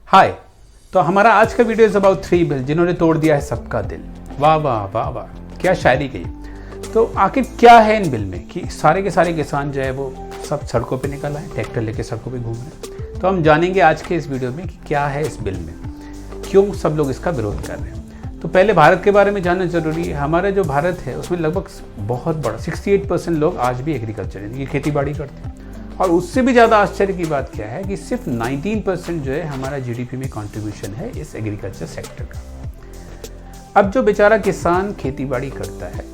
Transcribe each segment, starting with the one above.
हाय। तो हमारा आज का वीडियो इज अबाउट 3 बिल जिन्होंने तोड़ दिया है सबका दिल। वाह वाह वाह वाह, क्या शायरी गई। तो आखिर क्या है इन बिल में कि सारे के सारे किसान जो है वो सब सड़कों पे निकल आए, ट्रैक्टर लेके सड़कों पे घूम रहे हैं। तो हम जानेंगे आज के इस वीडियो में कि क्या है इस बिल में, क्यों सब लोग इसका विरोध कर रहे हैं। तो पहले भारत के बारे में जानना जरूरी है। हमारा जो भारत है उसमें लगभग बहुत बड़ा 68% लोग आज भी एग्रीकल्चर यानी कि खेती बाड़ी करते हैं। और उससे भी ज़्यादा आश्चर्य की बात क्या है कि सिर्फ 19% जो है हमारा जीडीपी में कंट्रीब्यूशन है इस एग्रीकल्चर सेक्टर का। अब जो बेचारा किसान खेतीबाड़ी करता है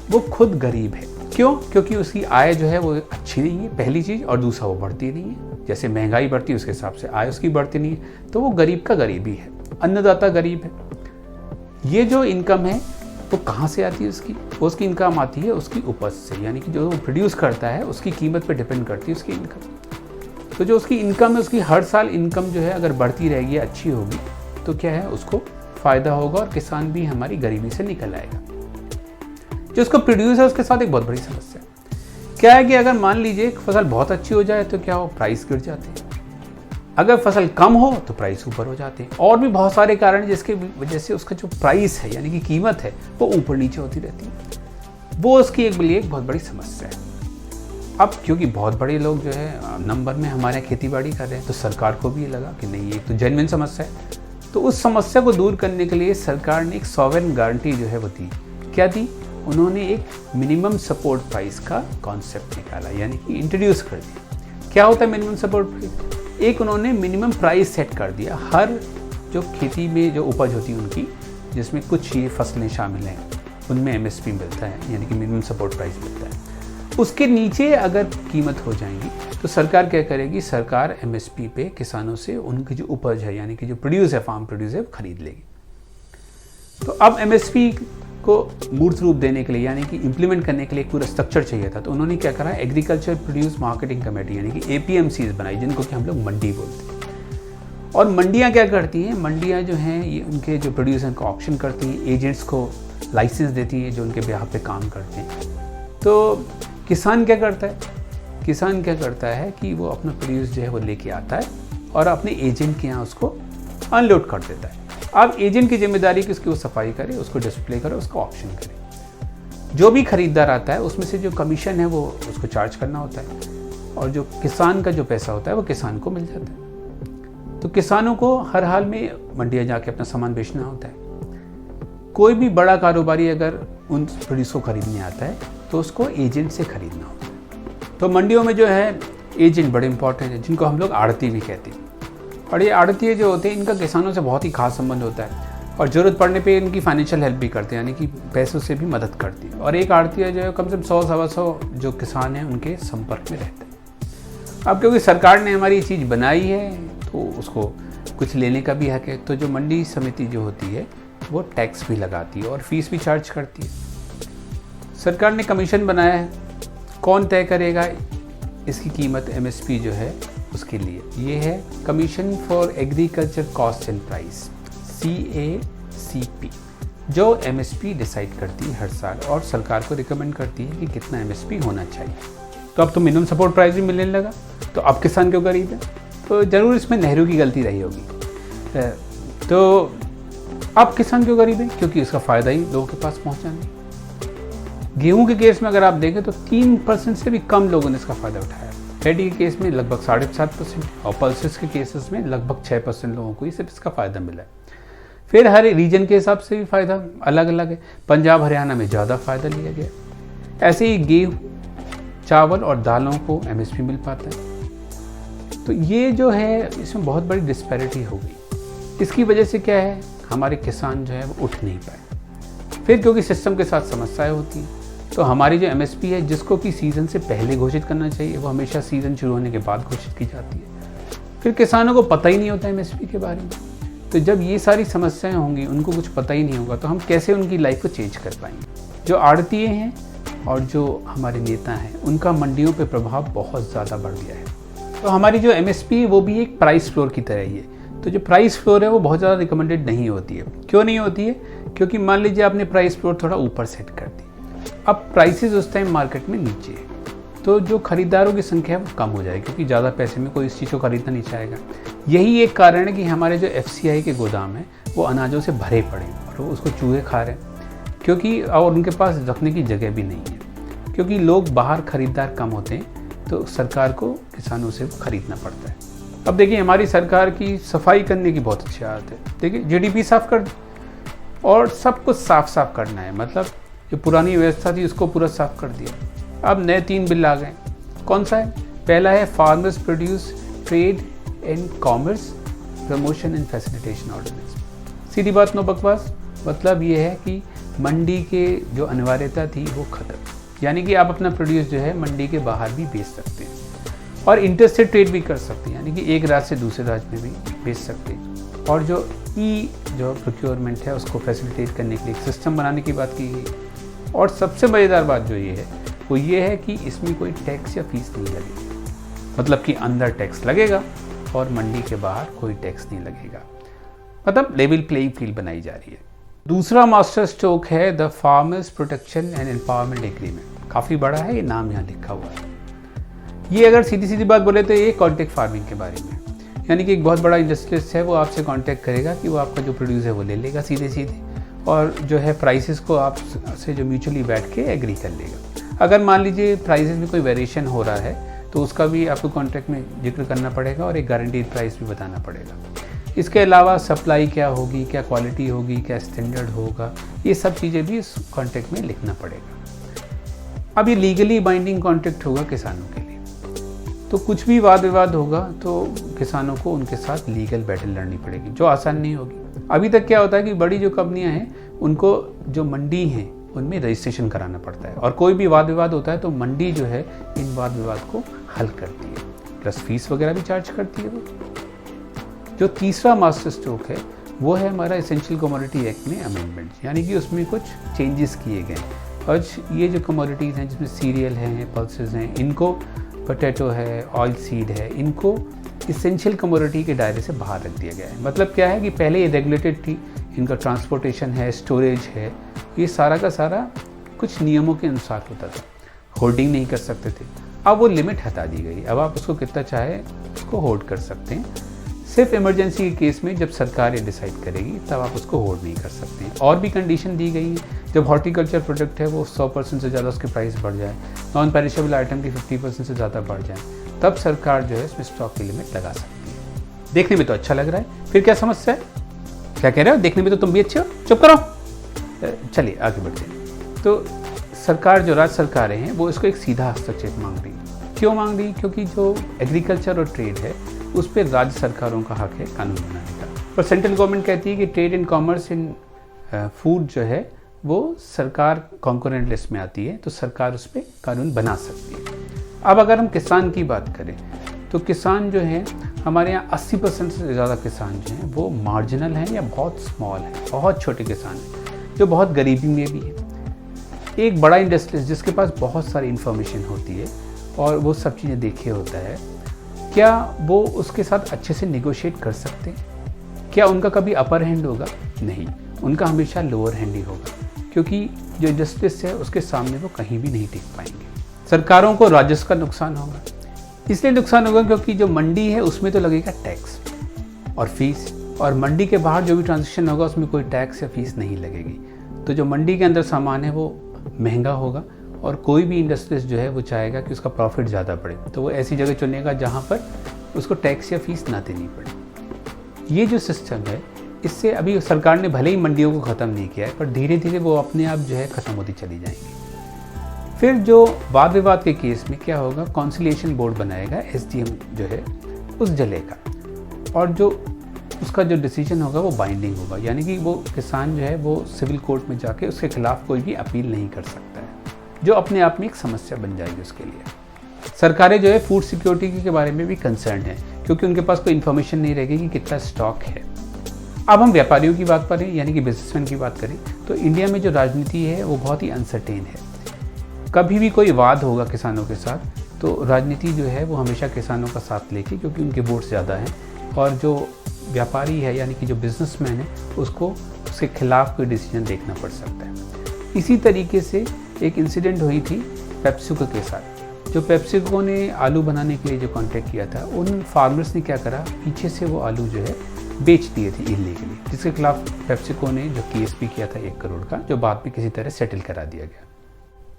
वो खुद गरीब है। क्यों? क्योंकि उसकी आय जो है वो अच्छी नहीं है, पहली चीज़, और दूसरा वो बढ़ती नहीं है। जैसे महंगाई बढ़ती है उसके हिसाब से आय उसकी बढ़ती नहीं है, तो वो गरीब का गरीब ही है, अन्नदाता गरीब है। ये जो इनकम है वो कहाँ से आती है उसकी इनकम आती है उसकी उपज से, यानी कि जो वो प्रोड्यूस करता है उसकी कीमत पे डिपेंड करती है उसकी इनकम। तो जो उसकी इनकम है उसकी हर साल इनकम जो है अगर बढ़ती रहेगी, अच्छी होगी, तो क्या है उसको फ़ायदा होगा और किसान भी हमारी गरीबी से निकल आएगा। जो उसको प्रोड्यूस है उसके साथ एक बहुत बड़ी समस्या क्या है कि अगर मान लीजिए फसल बहुत अच्छी हो जाए तो क्या हो, प्राइस गिर जाते हैं। अगर फसल कम हो तो प्राइस ऊपर हो जाते हैं। और भी बहुत सारे कारण जिसके वजह से उसका जो प्राइस है यानी कि कीमत है वो ऊपर नीचे होती रहती है। वो उसकी एक बहुत बड़ी समस्या है। अब क्योंकि बहुत बड़े लोग जो है नंबर में हमारे खेती बाड़ी कर रहे हैं, तो सरकार को भी ये लगा कि नहीं, ये तो जेन्युइन समस्या है। तो उस समस्या को दूर करने के लिए सरकार ने एक सॉवरेन गारंटी जो है वो दी। क्या दी? उन्होंने एक मिनिमम सपोर्ट प्राइस का कॉन्सेप्ट निकाला, यानी कि इंट्रोड्यूस कर दिया। क्या होता है मिनिमम सपोर्ट प्राइस? एक उन्होंने मिनिमम प्राइस सेट कर दिया हर जो खेती में जो उपज होती है उनकी, जिसमें कुछ ये फसलें शामिल हैं, उनमें एमएसपी मिलता है, यानी कि मिनिमम सपोर्ट प्राइस मिलता है। उसके नीचे अगर कीमत हो जाएंगी तो सरकार क्या करेगी, सरकार एमएसपी पे किसानों से उनकी जो उपज है यानी कि जो प्रोड्यूस है, फार्म प्रोड्यूस है, खरीद लेगी। तो अब एमएसपी को मूर्त रूप देने के लिए यानी कि इम्प्लीमेंट करने के लिए पूरा स्ट्रक्चर चाहिए था। तो उन्होंने क्या करा, एग्रीकल्चर प्रोड्यूस मार्केटिंग कमेटी यानी कि एपीएमसीज बनाई, जिनको कि हम लोग मंडी बोलते हैं। और मंडियां क्या करती हैं, मंडियां जो हैं ये उनके जो प्रोड्यूसर को ऑप्शन करती हैं, एजेंट्स को लाइसेंस देती हैं जो उनके बिहाफ पे काम करते हैं। तो किसान क्या करता है कि वो अपना प्रोड्यूस जो है वो लेके आता है और अपने एजेंट के यहाँ उसको अनलोड कर देता है। अब एजेंट की जिम्मेदारी कि उसकी वो सफाई करे, उसको डिस्प्ले करे, उसका ऑप्शन करे। जो भी खरीदार आता है उसमें से जो कमीशन है वो उसको चार्ज करना होता है, और जो किसान का जो पैसा होता है वो किसान को मिल जाता है। तो किसानों को हर हाल में मंडियाँ जाके अपना सामान बेचना होता है। कोई भी बड़ा कारोबारी अगर उन प्रोड्यूस को खरीदने आता है तो उसको एजेंट से खरीदना होता है। तो मंडियों में जो है एजेंट बड़े इंपॉर्टेंट है, जिनको हम लोग आड़ती भी कहते हैं। और ये आड़तिये जो होते हैं इनका किसानों से बहुत ही खास संबंध होता है, और ज़रूरत पड़ने पे इनकी फाइनेंशियल हेल्प भी करते हैं, यानी कि पैसों से भी मदद करती है। और एक आड़तिया जो है कम से कम 100-125 जो किसान हैं उनके संपर्क में रहते हैं। अब क्योंकि सरकार ने हमारी ये चीज़ बनाई है तो उसको कुछ लेने का भी हक है। तो जो मंडी समिति जो होती है वो टैक्स भी लगाती है और फीस भी चार्ज करती है। सरकार ने कमीशन बनाया है, कौन तय करेगा इसकी कीमत, एमएसपी जो है उसके लिए, ये है commission for agriculture cost and price, CACP, जो एमएसपी डिसाइड करती है हर साल और सरकार को रिकमेंड करती है कि कितना एमएसपी होना चाहिए। तो अब तो मिनिमम सपोर्ट प्राइस भी मिलने लगा, तो अब किसान क्यों गरीब है? तो ज़रूर इसमें नेहरू की गलती रही होगी। तो अब किसान क्यों गरीब है? क्योंकि इसका फ़ायदा ही लोगों के पास पहुँचा नहीं। गेहूँ के केस में अगर आप देखें तो 3% से भी कम लोगों ने इसका फ़ायदा उठाया। पैडी के केस में लगभग 7.5% और पल्सेस के केसेस में लगभग 6% लोगों को ही सिर्फ इसका फ़ायदा मिला है। फिर हर रीजन के हिसाब से भी फ़ायदा अलग अलग है। पंजाब हरियाणा में ज़्यादा फ़ायदा लिया गया। ऐसे ही गेहूँ, चावल और दालों को एमएसपी मिल पाता है। तो ये जो है इसमें बहुत बड़ी डिस्पैरिटी हो गई। इसकी वजह से क्या है, हमारे किसान जो है वो उठ नहीं पाए। फिर क्योंकि सिस्टम के साथ समस्याएँ होती हैं, तो हमारी जो एमएसपी है जिसको कि सीज़न से पहले घोषित करना चाहिए वो हमेशा सीज़न शुरू होने के बाद घोषित की जाती है। फिर किसानों को पता ही नहीं होता एमएसपी के बारे में। तो जब ये सारी समस्याएं होंगी, उनको कुछ पता ही नहीं होगा, तो हम कैसे उनकी लाइफ को चेंज कर पाएंगे। जो आड़तिये हैं और जो हमारे नेता हैं उनका मंडियों पर प्रभाव बहुत ज़्यादा बढ़ गया है। तो हमारी जो एमएसपी है वो भी एक प्राइस फ्लोर की तरह ही है। तो जो प्राइस फ्लोर है वो बहुत ज़्यादा रिकमेंडेड नहीं होती है। क्यों नहीं होती है? क्योंकि मान लीजिए आपने प्राइस फ्लोर थोड़ा ऊपर सेट कर दी, अब प्राइसेस उस टाइम मार्केट में नीचे है, तो जो खरीदारों की संख्या है वो कम हो जाएगी, क्योंकि ज़्यादा पैसे में कोई इस चीज़ को खरीदना नहीं चाहेगा। यही एक कारण है कि हमारे जो FCI के गोदाम हैं वो अनाजों से भरे पड़े हैं और वो उसको चूहे खा रहे हैं, क्योंकि और उनके पास रखने की जगह भी नहीं है, क्योंकि लोग बाहर खरीदार कम होते हैं तो सरकार को किसानों से खरीदना पड़ता है। अब देखिए हमारी सरकार की सफाई करने की बहुत अच्छी आदत है। देखिए GDP साफ कर और सब कुछ साफ साफ करना है, मतलब जो पुरानी व्यवस्था थी उसको पूरा साफ कर दिया। अब नए 3 बिल आ गए। कौन सा है? पहला है farmers produce trade and commerce promotion and facilitation ordinance. सीधी बात, नो बकवास। मतलब ये है कि मंडी के जो अनिवार्यता थी वो खत्म, यानी कि आप अपना प्रोड्यूस जो है मंडी के बाहर भी बेच सकते हैं और इंटरस्टेट ट्रेड भी कर सकते हैं, यानी कि एक राज्य से दूसरे राज्य में भी बेच सकते हैं। और जो प्रोक्योरमेंट है उसको फैसिलिटेट करने के लिए एक सिस्टम बनाने की बात की गई। और सबसे मज़ेदार बात जो ये है वो ये है कि इसमें कोई टैक्स या फीस नहीं लगेगी, मतलब कि अंदर टैक्स लगेगा और मंडी के बाहर कोई टैक्स नहीं लगेगा। मतलब लेवल प्लेइंग फील्ड बनाई जा रही है। दूसरा मास्टर स्ट्रोक है the farmers protection and empowerment agreement. काफ़ी बड़ा है, ये नाम यहाँ लिखा हुआ है। ये अगर सीधी सीधी बात बोले तो ये कॉन्ट्रैक्ट फार्मिंग के बारे में, यानी कि एक बहुत बड़ा इंडस्ट्रियलिस्ट है वो आपसे कांटेक्ट करेगा कि वो आपका जो प्रोड्यूस है वो ले लेगा सीधे सीधे, और जो है प्राइसेस को आप से जो म्यूचुअली बैठ के एग्री कर लेगा। अगर मान लीजिए प्राइसेस में कोई वेरिएशन हो रहा है तो उसका भी आपको कॉन्ट्रैक्ट में जिक्र करना पड़ेगा और एक गारंटीड प्राइस भी बताना पड़ेगा। इसके अलावा सप्लाई क्या होगी, क्या क्वालिटी होगी, क्या स्टैंडर्ड होगा, ये सब चीज़ें भी इस कॉन्ट्रैक्ट में लिखना पड़ेगा। अब ये लीगली बाइंडिंग कॉन्ट्रैक्ट होगा किसानों के लिए, तो कुछ भी वाद विवाद होगा तो किसानों को उनके साथ लीगल बैटल लड़नी पड़ेगी, जो आसान नहीं होगी। अभी तक क्या होता है कि बड़ी जो कंपनियां हैं उनको जो मंडी हैं उनमें रजिस्ट्रेशन कराना पड़ता है, और कोई भी वाद विवाद होता है तो मंडी जो है इन वाद विवाद को हल करती है, प्लस फीस वगैरह भी चार्ज करती है वो। जो तीसरा मास्टर स्ट्रोक है वो है हमारा एसेंशियल कमोडिटी एक्ट में अमेंडमेंट, यानी कि उसमें कुछ चेंजेस किए गए। और ये जो कमोडिटीज़ हैं जिसमें सीरियल हैं, पल्सेस हैं, इनको पोटैटो है, ऑयल सीड है, इनको इसेंशियल कमोडिटी के दायरे से बाहर रख दिया गया है। मतलब क्या है कि पहले ये रेगुलेटेड थी, इनका ट्रांसपोर्टेशन है, स्टोरेज है, ये सारा का सारा कुछ नियमों के अनुसार होता था, होल्डिंग नहीं कर सकते थे। अब वो लिमिट हटा दी गई, अब आप उसको कितना चाहे उसको होल्ड कर सकते हैं। सिर्फ इमरजेंसी के केस में जब सरकार ये डिसाइड करेगी तब आप उसको होल्ड नहीं कर सकते हैं। और भी कंडीशन दी गई है, जब हॉर्टिकल्चर प्रोडक्ट है वो 100% से ज़्यादा उसके प्राइस बढ़ जाए, नॉन पेरिशेबल आइटम की 50% से ज़्यादा बढ़ जाए, तब सरकार जो है इसमें स्टॉक की लिमिट लगा सकती है। देखने में तो अच्छा लग रहा है, फिर क्या समस्या है? क्या कह रहे हो? देखने में तो तुम भी अच्छे हो, चुप करो। चलिए आगे बढ़ते हैं। तो सरकार, जो राज्य सरकारें हैं, वो इसको एक सीधा हस्तक्षेप मांग रही है। क्यों मांग रही है? क्योंकि जो एग्रीकल्चर और ट्रेड है उस पर राज्य सरकारों का हक है कानून बनाने का। पर सेंट्रल गवर्नमेंट कहती है कि trade and commerce in food जो है वो सरकार कॉन्करेंट लिस्ट में आती है, तो सरकार उस पर कानून बना सकती है। अब अगर हम किसान की बात करें तो किसान जो है हमारे यहाँ 80% से ज़्यादा किसान जो हैं वो मार्जिनल हैं या बहुत स्मॉल हैं, बहुत छोटे किसान हैं जो बहुत गरीबी में भी हैं। एक बड़ा इंडस्ट्रियलिस्ट जिसके पास बहुत सारी इन्फॉर्मेशन होती है और वो सब चीज़ें देखे होता है, क्या वो उसके साथ अच्छे से निगोशिएट कर सकते हैं? क्या उनका कभी अपर हैंड होगा? नहीं, उनका हमेशा लोअर हैंड ही होगा, क्योंकि जो इंडस्ट्रियलिस्ट है उसके सामने वो कहीं भी नहीं टिक पाएंगे। सरकारों को राजस्व का नुकसान होगा, इसलिए नुकसान होगा क्योंकि जो मंडी है उसमें तो लगेगा टैक्स और फीस, और मंडी के बाहर जो भी ट्रांजेक्शन होगा उसमें कोई टैक्स या फीस नहीं लगेगी। तो जो मंडी के अंदर सामान है वो महंगा होगा, और कोई भी इंडस्ट्रियलिस्ट जो है वो चाहेगा कि उसका प्रॉफिट ज़्यादा बढ़े, तो वो ऐसी जगह चुनेगा जहाँ पर उसको टैक्स या फीस ना देनी पड़े। ये जो सिस्टम है, इससे अभी सरकार ने भले ही मंडियों को ख़त्म नहीं किया है, पर धीरे धीरे वो अपने आप जो है ख़त्म होती चली जाएंगी। फिर जो वाद विवाद के केस में क्या होगा, कॉन्सिलिएशन बोर्ड बनाएगा SDM जो है उस जिले का, और जो उसका जो डिसीजन होगा वो बाइंडिंग होगा, यानी कि वो किसान जो है वो सिविल कोर्ट में जाके उसके खिलाफ कोई भी अपील नहीं कर सकता है, जो अपने आप में एक समस्या बन जाएगी उसके लिए। सरकारें जो है फूड सिक्योरिटी के बारे में भी कंसर्न है, क्योंकि उनके पास कोई इन्फॉर्मेशन नहीं रहेगी कि कितना स्टॉक है। अब हम व्यापारियों की बात करें, यानी कि बिजनेसमैन की बात करें, तो इंडिया में जो राजनीति है वो बहुत ही अनसर्टेन है। कभी भी कोई वाद होगा किसानों के साथ तो राजनीति जो है वो हमेशा किसानों का साथ लेगी, क्योंकि उनके वोट ज़्यादा हैं, और जो व्यापारी है यानी कि जो बिजनेसमैन है उसको उसके खिलाफ कोई डिसीजन देखना पड़ सकता है। इसी तरीके से एक इंसिडेंट हुई थी पेप्सिको के साथ। जो जो पेप्सिको ने आलू बनाने के लिए जो कॉन्ट्रैक्ट किया था, उन फार्मर्स ने क्या करा, पीछे से वो आलू जो है बेच दिए थे इल्लीगली, जिसके खिलाफ पेप्सिको ने जो केस भी किया था 1 करोड़ का, जो बाद में किसी तरह सेटल करा दिया गया।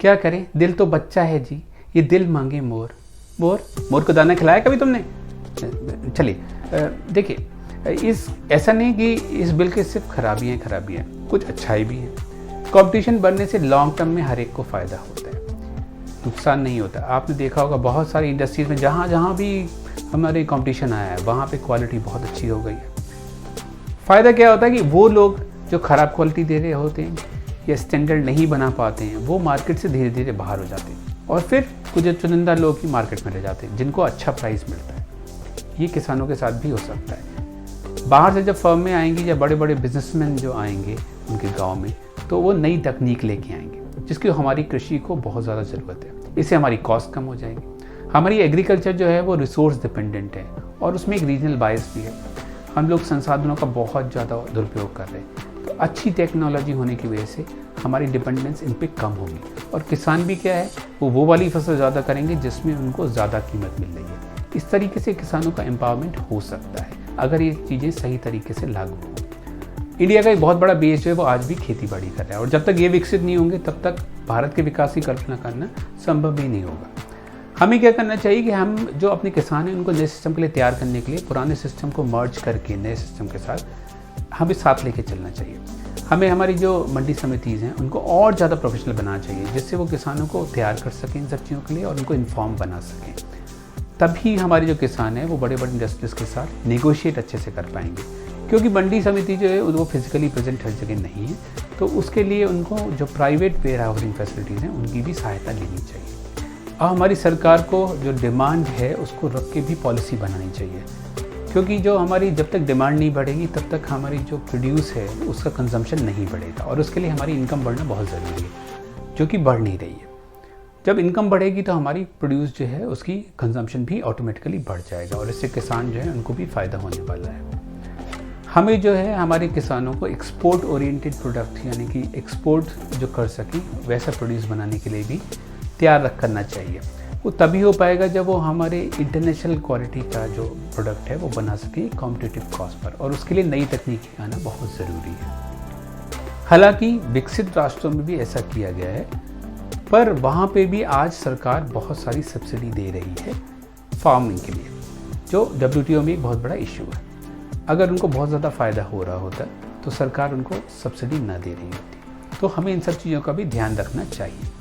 क्या करें, दिल तो बच्चा है जी, ये दिल मांगे मोर। मोर को दाना खिलाया कभी तुमने? चलिए देखिए, ऐसा नहीं कि इस बिल के सिर्फ खराबियाँ कुछ अच्छाई भी हैं। कंपटीशन बढ़ने से लॉन्ग टर्म में हर एक को फ़ायदा होता है, नुकसान नहीं होता। आपने देखा होगा बहुत सारी इंडस्ट्रीज़ में जहाँ भी हमारे कंपटीशन आया है, वहाँ पे क्वालिटी बहुत अच्छी हो गई है। फ़ायदा क्या होता है कि वो लोग जो ख़राब क्वालिटी दे रहे होते हैं या स्टैंडर्ड नहीं बना पाते हैं, वो मार्केट से धीरे धीरे बाहर हो जाते हैं और फिर कुछ चुनिंदा लोग ही मार्केट में रह जाते हैं जिनको अच्छा प्राइस मिलता है। ये किसानों के साथ भी हो सकता है। बाहर से जब फर्म में आएंगी या बड़े बड़े बिजनेसमैन जो आएंगे उनके गांव में, तो वो नई तकनीक लेके आएंगे जिसकी हमारी कृषि को बहुत ज़्यादा ज़रूरत है। इससे हमारी कॉस्ट कम हो जाएगी। हमारी एग्रीकल्चर जो है वो रिसोर्स डिपेंडेंट है और उसमें एक रीजनल बायस भी है। हम लोग संसाधनों का बहुत ज़्यादा दुरुपयोग कर रहे हैं, तो अच्छी टेक्नोलॉजी होने की वजह से हमारी डिपेंडेंस इन पे कम होगी और किसान भी क्या है, वो वाली फसल ज़्यादा करेंगे जिसमें उनको ज़्यादा कीमत मिल रही है। इस तरीके से किसानों का एम्पावरमेंट हो सकता है अगर ये चीज़ें सही तरीके से लागू हों। इंडिया का एक बहुत बड़ा बेस जो है वो आज भी खेती बाड़ी कर रहा है और जब तक ये विकसित नहीं होंगे तब तक भारत के विकास की कल्पना करना संभव ही नहीं होगा। हमें क्या करना चाहिए कि हम जो अपने किसान हैं उनको नए सिस्टम के लिए तैयार करने के लिए पुराने सिस्टम को मर्ज करके नए सिस्टम के साथ हमें साथ लेके चलना चाहिए। हमें हमारी जो मंडी समितिज़ हैं उनको और ज़्यादा प्रोफेशनल बनाना चाहिए जिससे वो किसानों को तैयार कर सकें इन सब चीज़ों के लिए और उनको इन्फॉर्म बना सकें। तभी हमारे जो किसान हैं वो बड़े बड़े इंडस्ट्रीज़ के साथ नेगोशिएट अच्छे से कर पाएंगे, क्योंकि मंडी समिति जो है वो फिजिकली प्रेजेंट हर जगह नहीं है, तो उसके लिए उनको जो प्राइवेट वेयर हाउसिंग फैसिलिटीज़ हैं उनकी भी सहायता लेनी चाहिए। अब हमारी सरकार को जो डिमांड है उसको रख के भी पॉलिसी बनानी चाहिए, क्योंकि जो हमारी जब तक डिमांड नहीं बढ़ेगी तब तक हमारी जो प्रोड्यूस है उसका कंजम्पशन नहीं बढ़ेगा और उसके लिए हमारी इनकम बढ़ना बहुत ज़रूरी है, जो कि बढ़ नहीं रही है। जब इनकम बढ़ेगी तो हमारी प्रोड्यूस जो है उसकी कंजम्पशन भी ऑटोमेटिकली बढ़ जाएगा और इससे किसान जो है उनको भी फ़ायदा होने वाला है। हमें जो है हमारे किसानों को एक्सपोर्ट ओरिएंटेड प्रोडक्ट यानी कि एक्सपोर्ट जो कर सकें वैसा प्रोड्यूस बनाने के लिए भी तैयार करना चाहिए। वो तभी हो पाएगा जब वो हमारे इंटरनेशनल क्वालिटी का जो प्रोडक्ट है वो बना सकें कॉम्पिटिटिव कॉस्ट पर, और उसके लिए नई तकनीकी आना बहुत ज़रूरी है। हालांकि विकसित राष्ट्रों में भी ऐसा किया गया है, पर वहाँ पे भी आज सरकार बहुत सारी सब्सिडी दे रही है फार्मिंग के लिए, जो WTO में एक बहुत बड़ा इशू है। अगर उनको बहुत ज़्यादा फ़ायदा हो रहा होता तो सरकार उनको सब्सिडी ना दे रही होती। तो हमें इन सब चीज़ों का भी ध्यान रखना चाहिए।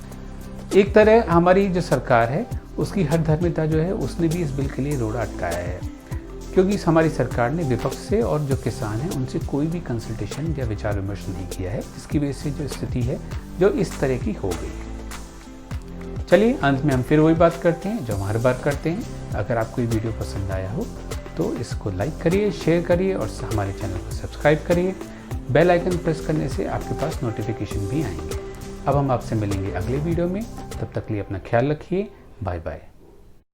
एक तरह हमारी जो सरकार है उसकी हर धर्मिता जो है उसने भी इस बिल के लिए रोड़ा अटकाया है, क्योंकि हमारी सरकार ने विपक्ष से और जो किसान हैं उनसे कोई भी कंसल्टेशन या विचार विमर्श नहीं किया है, जिसकी वजह से जो स्थिति है जो इस तरह की हो गई है। चलिए अंत में हम फिर वही बात करते हैं जो हम हर बार करते हैं। अगर आपको ये वीडियो पसंद आया हो तो इसको लाइक करिए, शेयर करिए और हमारे चैनल को सब्सक्राइब करिए। बेल आइकन प्रेस करने से आपके पास नोटिफिकेशन भी आएंगे। अब हम आपसे मिलेंगे अगले वीडियो में, तब तक के लिए अपना ख्याल रखिए। Bye bye.